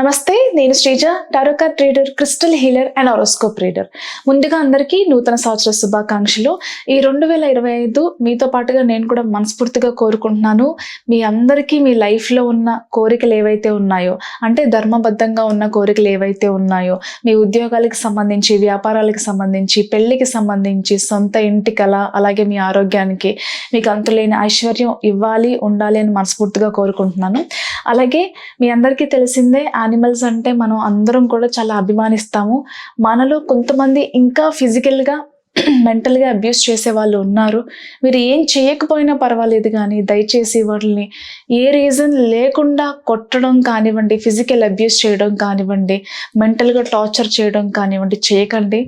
నమస్తే, నేను Sreeja, tarot card reader, crystal healer and horoscope reader. ముందుగా అందరికీ నూతన సంవత్సర శుభాకాంక్షలు. ఈ 2025 మీతో పాటుగా నేను కూడా మనస్ఫూర్తిగా కోరుకుంటున్నాను. మీ అందరికీ మీ లైఫ్లో ఉన్న కోరికలు ఏవైతే ఉన్నాయో, అంటే ధర్మబద్ధంగా ఉన్న కోరికలు ఏవైతే ఉన్నాయో, మీ ఉద్యోగాలకు సంబంధించి, వ్యాపారాలకు సంబంధించి, పెళ్లికి సంబంధించి, సొంత ఇంటి కళ, అలాగే మీ ఆరోగ్యానికి మీకు అంతులేని ఐశ్వర్యం ఇవ్వాలి, ఉండాలి అని మనస్ఫూర్తిగా కోరుకుంటున్నాను. అలాగే మీ అందరికీ తెలిసిందే, యానిమల్స్ అంటే మనం అందరం కూడా చాలా అభిమానిస్తాము. మనలో కొంతమంది ఇంకా ఫిజికల్గా మెంటల్గా అబ్యూస్ చేసే వాళ్ళు ఉన్నారు. మీరు ఏం చేయకపోయినా పర్వాలేదు, కానీ దయచేసి వాళ్ళని ఏ రీజన్ లేకుండా కొట్టడం కానివ్వండి, ఫిజికల్ అబ్యూస్ చేయడం కానివ్వండి, మెంటల్గా టార్చర్ చేయడం కానివ్వండి చేయకండి.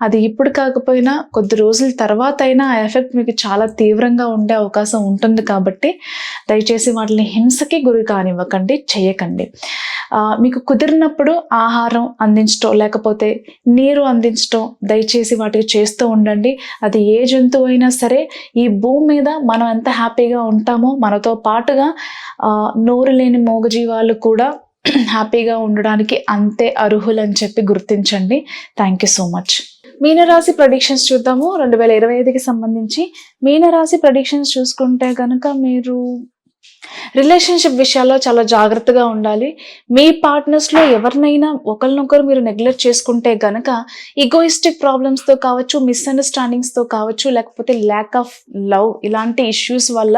అది ఇప్పుడు కాకపోయినా కొద్ది రోజుల తర్వాత అయినా ఆ ఎఫెక్ట్ మీకు చాలా తీవ్రంగా ఉండే అవకాశం ఉంటుంది. కాబట్టి దయచేసి వాటిని హింసకి గురి కానివ్వకండి, చేయకండి. మీకు కుదిరినప్పుడు ఆహారం అందించడం, లేకపోతే నీరు అందించడం దయచేసి వాటికి చేస్తూ ఉండండి. అది ఏ జంతువు అయినా సరే, ఈ భూమి మీద మనం ఎంత హ్యాపీగా ఉంటామో మనతో పాటుగా నోరు లేని మూగజీవాలు కూడా హ్యాపీగా ఉండడానికి అంతే అర్హులని చెప్పి గుర్తించండి. Thank you so much. మీనరాశి ప్రెడిక్షన్స్ చూద్దాము. 2025కి సంబంధించి మీనరాశి ప్రెడిక్షన్స్ చూసుకుంటే కనుక మీరు రిలేషన్షిప్ విషయాల్లో చాలా జాగ్రత్తగా ఉండాలి. మీ పార్ట్నర్స్లో ఎవరినైనా ఒకరినొకరు మీరు నెగ్లెక్ట్ చేసుకుంటే గనక ఈగోయిస్టిక్ ప్రాబ్లమ్స్తో కావచ్చు, మిస్అండర్స్టాండింగ్స్తో కావచ్చు, లేకపోతే ల్యాక్ ఆఫ్ లవ్, ఇలాంటి ఇష్యూస్ వల్ల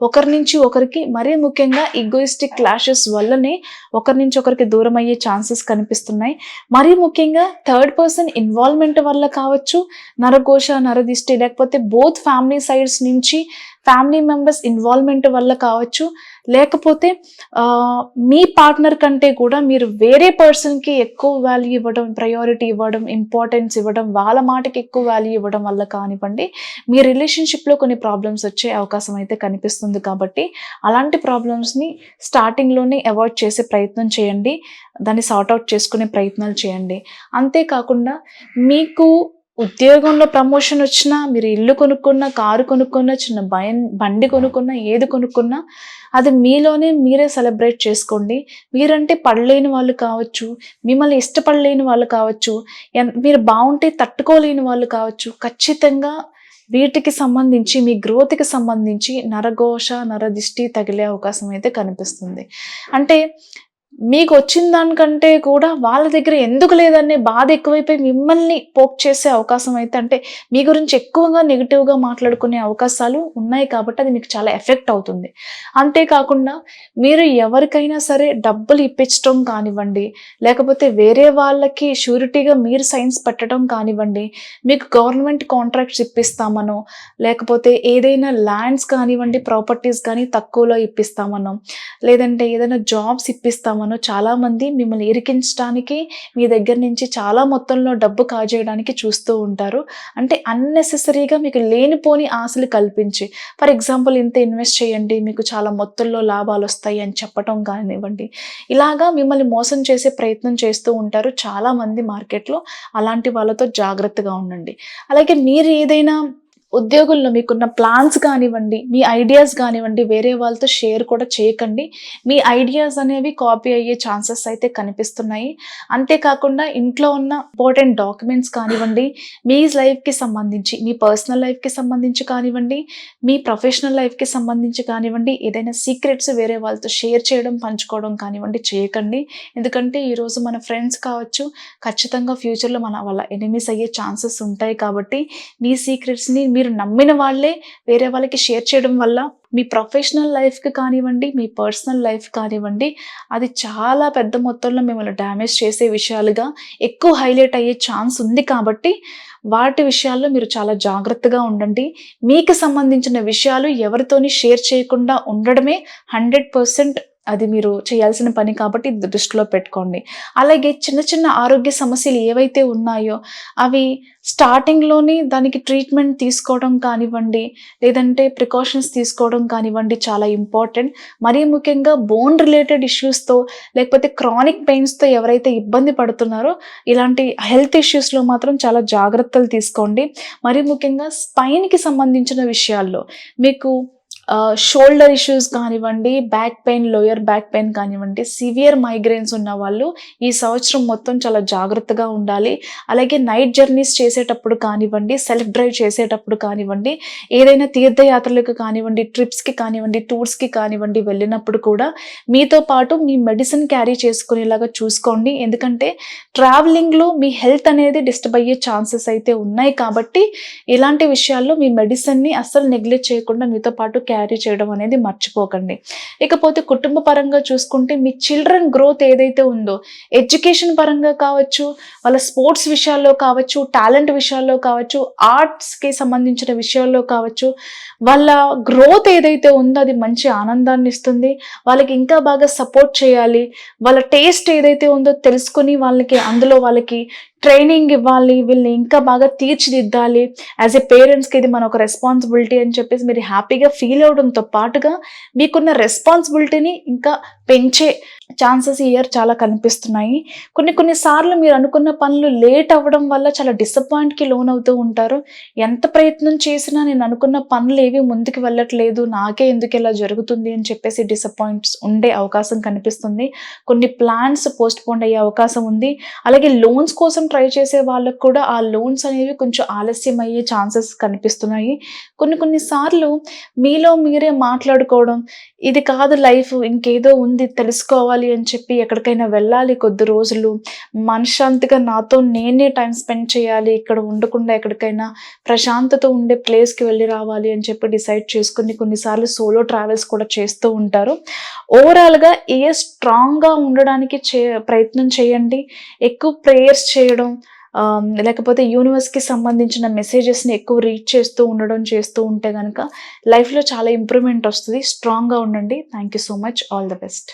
ఒకరి నుంచి ఒకరికి, మరీ ముఖ్యంగా ఈగోయిస్టిక్ క్లాషెస్ వల్లనే ఒకరి నుంచి ఒకరికి దూరం అయ్యే ఛాన్సెస్ కనిపిస్తున్నాయి. మరీ ముఖ్యంగా థర్డ్ పర్సన్ ఇన్వాల్వ్మెంట్ వల్ల కావచ్చు, నరఘోష, నరదిష్టి, లేకపోతే బోత్ ఫ్యామిలీ సైడ్స్ నుంచి ఫ్యామిలీ మెంబర్స్ ఇన్వాల్వ్మెంట్ వల్ల కావచ్చు, లేకపోతే మీ పార్ట్నర్ కంటే కూడా మీరు వేరే పర్సన్కి ఎక్కువ వాల్యూ ఇవ్వడం, ప్రయారిటీ ఇవ్వడం, ఇంపార్టెన్స్ ఇవ్వడం, వాళ్ళ మాటకి ఎక్కువ వాల్యూ ఇవ్వడం వల్ల కానివ్వండి, మీ రిలేషన్షిప్లో కొన్ని ప్రాబ్లమ్స్ వచ్చే అవకాశం అయితే కనిపిస్తుంది. కాబట్టి అలాంటి ప్రాబ్లమ్స్ని స్టార్టింగ్లోనే అవాయిడ్ చేసే ప్రయత్నం చేయండి, దాన్ని సార్ట్అవుట్ చేసుకునే ప్రయత్నాలు చేయండి. అంతేకాకుండా మీకు ఉద్యోగంలో ప్రమోషన్ వచ్చినా, మీరు ఇల్లు కొనుక్కున్నా, కారు కొనుక్కున్నా, చిన్న బండి కొనుక్కున్నా, ఏది కొనుక్కున్నా అది మీలోనే మీరే సెలబ్రేట్ చేసుకోండి. మీరంటే పడలేని వాళ్ళు కావచ్చు, మిమ్మల్ని ఇష్టపడలేని వాళ్ళు కావచ్చు, మీరు బాగుంటే తట్టుకోలేని వాళ్ళు కావచ్చు, ఖచ్చితంగా వీటికి సంబంధించి, మీ గ్రోత్కి సంబంధించి నరఘోష, నరదిష్టి తగిలే అవకాశం అయితే కనిపిస్తుంది. అంటే మీకు వచ్చిన దానికంటే కూడా వాళ్ళ దగ్గర ఎందుకు లేదనే బాధ ఎక్కువైపోయి మిమ్మల్ని పోక్ చేసే అవకాశం అయితే, అంటే మీ గురించి ఎక్కువగా నెగిటివ్గా మాట్లాడుకునే అవకాశాలు ఉన్నాయి. కాబట్టి అది మీకు చాలా ఎఫెక్ట్ అవుతుంది. అంతేకాకుండా మీరు ఎవరికైనా సరే డబ్బులు ఇప్పించడం కానివ్వండి, లేకపోతే వేరే వాళ్ళకి షూరిటీగా మీరు సైన్స్ పెట్టడం కానివ్వండి, మీకు గవర్నమెంట్ కాంట్రాక్ట్స్ ఇప్పిస్తామనో, లేకపోతే ఏదైనా ల్యాండ్స్ కానివ్వండి, ప్రాపర్టీస్ కానీ తక్కువలో ఇప్పిస్తామనో, లేదంటే ఏదైనా జాబ్స్ ఇప్పిస్తామనో చాలామంది మిమ్మల్ని ఇరికించడానికి, మీ దగ్గర నుంచి చాలా మొత్తంలో డబ్బు కాజేయడానికి చూస్తూ ఉంటారు. అంటే అన్నెసెసరీగా మీకు లేనిపోని ఆశలు కల్పించి, ఫర్ ఎగ్జాంపుల్ ఇంత ఇన్వెస్ట్ చేయండి మీకు చాలా మొత్తంలో లాభాలు వస్తాయి అని చెప్పటం కానివ్వండి, ఇలాగా మిమ్మల్ని మోసం చేసే ప్రయత్నం చేస్తూ ఉంటారు చాలామంది మార్కెట్లో. అలాంటి వాళ్ళతో జాగ్రత్తగా ఉండండి. అలాగే మీరు ఏదైనా ఉద్యోగుల్లో మీకున్న ప్లాన్స్ కానివ్వండి, మీ ఐడియాస్ కానివ్వండి, వేరే వాళ్ళతో షేర్ కూడా చేయకండి. మీ ఐడియాస్ అనేవి కాపీ అయ్యే ఛాన్సెస్ అయితే కనిపిస్తున్నాయి. అంతేకాకుండా ఇంట్లో ఉన్న ఇంపార్టెంట్ డాక్యుమెంట్స్ కానివ్వండి, మీ లైఫ్కి సంబంధించి, మీ పర్సనల్ లైఫ్కి సంబంధించి కానివ్వండి, మీ ప్రొఫెషనల్ లైఫ్కి సంబంధించి కానివ్వండి, ఏదైనా సీక్రెట్స్ వేరే వాళ్ళతో షేర్ చేయడం, పంచుకోవడం కానివ్వండి చేయకండి. ఎందుకంటే ఈరోజు మన ఫ్రెండ్స్ కావచ్చు, ఖచ్చితంగా ఫ్యూచర్లో మన వాళ్ళ ఎనిమీస్ అయ్యే ఛాన్సెస్ ఉంటాయి. కాబట్టి మీ సీక్రెట్స్ని మీరు నమ్మిన వాళ్ళే వేరే వాళ్ళకి షేర్ చేయడం వల్ల మీ ప్రొఫెషనల్ లైఫ్కి కానివ్వండి, మీ పర్సనల్ లైఫ్ కానివ్వండి, అది చాలా పెద్ద మొత్తంలో మిమ్మల్ని డ్యామేజ్ చేసే విషయాలుగా ఎక్కువ హైలైట్ అయ్యే ఛాన్స్ ఉంది. కాబట్టి వాటి విషయాల్లో మీరు చాలా జాగ్రత్తగా ఉండండి. మీకు సంబంధించిన విషయాలు ఎవరితోని షేర్ చేయకుండా ఉండడమే 100% అది మీరు చేయాల్సిన పని. కాబట్టి దృష్టిలో పెట్టుకోండి. అలాగే చిన్న చిన్న ఆరోగ్య సమస్యలు ఏవైతే ఉన్నాయో అవి స్టార్టింగ్లోనే దానికి ట్రీట్మెంట్ తీసుకోవడం కానివ్వండి, లేదంటే ప్రికాషన్స్ తీసుకోవడం కానివ్వండి చాలా ఇంపార్టెంట్. మరీ ముఖ్యంగా బోన్ రిలేటెడ్ ఇష్యూస్తో, లేకపోతే క్రానిక్ పెయిన్స్తో ఎవరైతే ఇబ్బంది పడుతున్నారో ఇలాంటి హెల్త్ ఇష్యూస్లో మాత్రం చాలా జాగ్రత్తలు తీసుకోండి. మరీ ముఖ్యంగా స్పైన్కి సంబంధించిన విషయాల్లో మీకు షోల్డర్ ఇష్యూస్ కానివ్వండి, back pain, lower back pain కానివ్వండి, సివియర్ మైగ్రేన్స్ ఉన్న వాళ్ళు ఈ సంవత్సరం మొత్తం చాలా జాగ్రత్తగా ఉండాలి. అలాగే నైట్ జర్నీస్ చేసేటప్పుడు కానివ్వండి, సెల్ఫ్ డ్రైవ్ చేసేటప్పుడు కానివ్వండి, ఏదైనా తీర్థయాత్రలకు కానివ్వండి, ట్రిప్స్‌కి కానివ్వండి, టూర్స్‌కి కానివ్వండి వెళ్ళినప్పుడు కూడా మీతో పాటు మీ మెడిసిన్ క్యారీ చేసుకునేలాగా చూసుకోండి. ఎందుకంటే ట్రావెలింగ్‌లో మీ హెల్త్ అనేది డిస్టర్బ్ అయ్యే ఛాన్సెస్ అయితే ఉన్నాయి కాబట్టి, ఇలాంటి విషయాల్లో మీ మెడిసిన్‌ని అస్సలు నెగ్లెక్ట్ చేయకుండా మీతో పాటు క్యారీ చేయడం అనేది మర్చిపోకండి. ఇకపోతే కుటుంబ పరంగా చూసుకుంటే మీ చిల్డ్రన్ గ్రోత్ ఏదైతే ఉందో, ఎడ్యుకేషన్ పరంగా కావచ్చు, వాళ్ళ స్పోర్ట్స్ విషయాల్లో కావచ్చు, టాలెంట్ విషయాల్లో కావచ్చు, ఆర్ట్స్‌కి సంబంధించిన విషయాల్లో కావచ్చు, వాళ్ళ గ్రోత్ ఏదైతే ఉందో అది మంచి ఆనందాన్ని ఇస్తుంది. వాళ్ళకి ఇంకా బాగా సపోర్ట్ చేయాలి. వాళ్ళ టేస్ట్ ఏదైతే ఉందో తెలుసుకొని వాళ్ళకి ట్రైనింగ్ ఇవ్వాలి. వీళ్ళని ఇంకా బాగా తీర్చిదిద్దాలి. యాజ్ ఎ పేరెంట్స్‌కి ఇది మన ఒక రెస్పాన్సిబిలిటీ అని చెప్పేసి మీరు హ్యాపీగా ఫీల్ అవ్వడంతో పాటుగా మీకున్న రెస్పాన్సిబిలిటీని ఇంకా పెంచే ఛాన్సెస్ ఈ ఇయర్ చాలా కనిపిస్తున్నాయి. కొన్ని సార్లు మీరు అనుకున్న పనులు లేట్ అవ్వడం వల్ల చాలా డిసప్పాయింట్‌కి లోనవుతూ ఉంటారు. ఎంత ప్రయత్నం చేసినా నేను అనుకున్న పనులేవి ముందుకు వెళ్ళట్లేదు, నాకే ఎందుకు ఇలా జరుగుతుంది అని చెప్పేసి డిసప్పాయింట్స్ ఉండే అవకాశం కనిపిస్తుంది. కొన్ని ప్లాన్స్ పోస్ట్‌పోన్ అయ్యే అవకాశం ఉంది. అలాగే లోన్స్ కోసం ట్రై చేసే వాళ్ళకి కూడా ఆ లోన్స్ అనేవి కొంచెం ఆలస్యం అయ్యే ఛాన్సెస్ కనిపిస్తున్నాయి. కొన్ని సార్లు మీలో మీరే మాట్లాడుకోవడం, ఇది కాదు లైఫ్, ఇంకేదో ఉంది తెలుసుకోవాలి అని చెప్పి ఎక్కడికైనా వెళ్ళాలి కొద్ది రోజులు, మనశ్శాంతిగా నాతో నేనే టైం స్పెండ్ చేయాలి, ఇక్కడ ఉండకుండా ఎక్కడికైనా ప్రశాంతత ఉండే ప్లేస్‌కి వెళ్ళి రావాలి అని చెప్పి డిసైడ్ చేసుకొని కొన్నిసార్లు సోలో ట్రావెల్స్ కూడా చేస్తూ ఉంటారు. ఓవరాల్‌గా స్ట్రాంగ్‌గా ఉండడానికి ప్రయత్నం చేయండి. ఎక్కువ ప్రేయర్స్ చేయడం, లేకపోతే యూనివర్స్‌కి సంబంధించిన మెసేజెస్‌ని ఎక్కువ రీడ్ చేస్తూ ఉంటే గనక లైఫ్‌లో చాలా ఇంప్రూవ్‌మెంట్ వస్తది. స్ట్రాంగ్‌గా ఉండండి. Thank you so much. All the best.